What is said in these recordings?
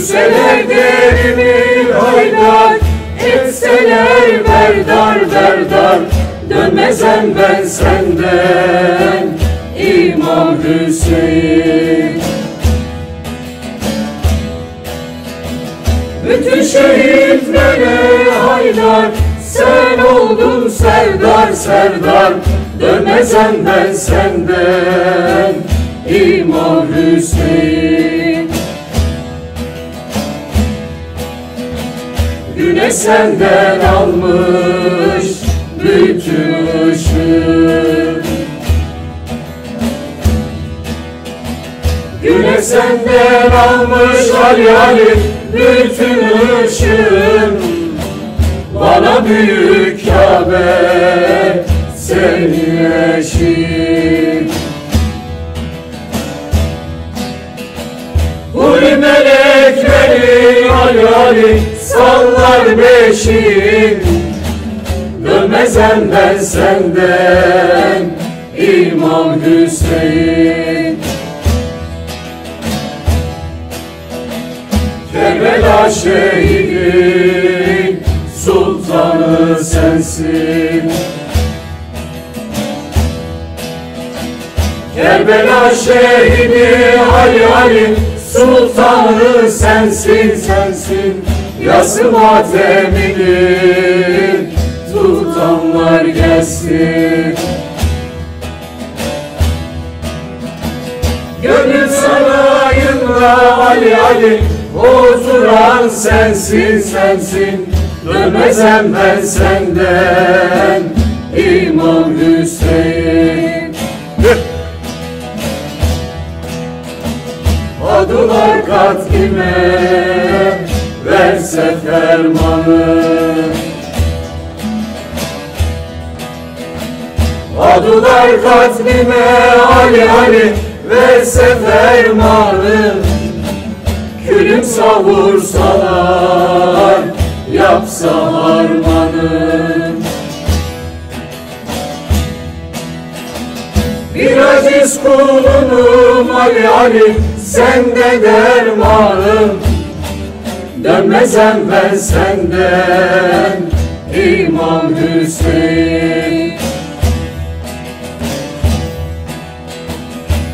Sürseler derimi haydar, etseler berdar berdar, dönmezem ben senden İmam Hüseyin. Bütün şehitlere haydar, sen oldun serdar serdar, dönmezem ben senden İmam Hüseyin. Güneş senden almış bütün ışığı, Güneş senden almış Ali Ali bütün ışığın. Bana büyük Kabe senin eşin. Huri melekleri Ali Ali sallar beşin, dönmezem ben senden İmam Hüseyin. Kerbela şehidin sultanı sensin. Kerbela şehidi Ali Ali sultanı sensin sensin. Yası matemini tutanlar gelsin. Gönül sarayında Ali Ali oturan sensin sensin. Dönmezem ben senden İmam Hüseyin. Adılar katlime verse fermanı, Adılar katlime Ali Ali verse fermanı. Külüm savursalar yapsa harmanı. Bir aciz kulunum Ali Ali sende dermanım, dönmezem ben senden İmam Hüseyin.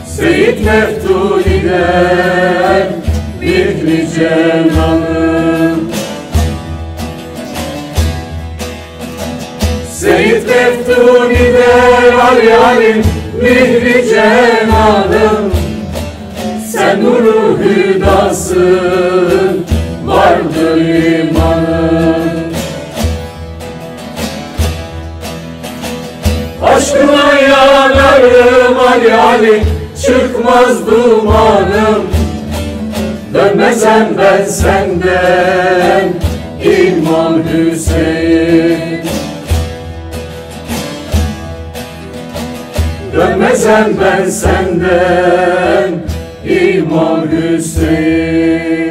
Seyyid Meftuni'den Mihri Cenan'ım, Seyyid Meftuni'den Ali Ali Mihri Cenan'ım. Sen nuru hüdasın, vardır imanın. Aşkına yanarım Ali Ali, çıkmaz dumanım. Dönmezem ben senden İmam Hüseyin. Dönmezem ben senden İmam Hüseyin.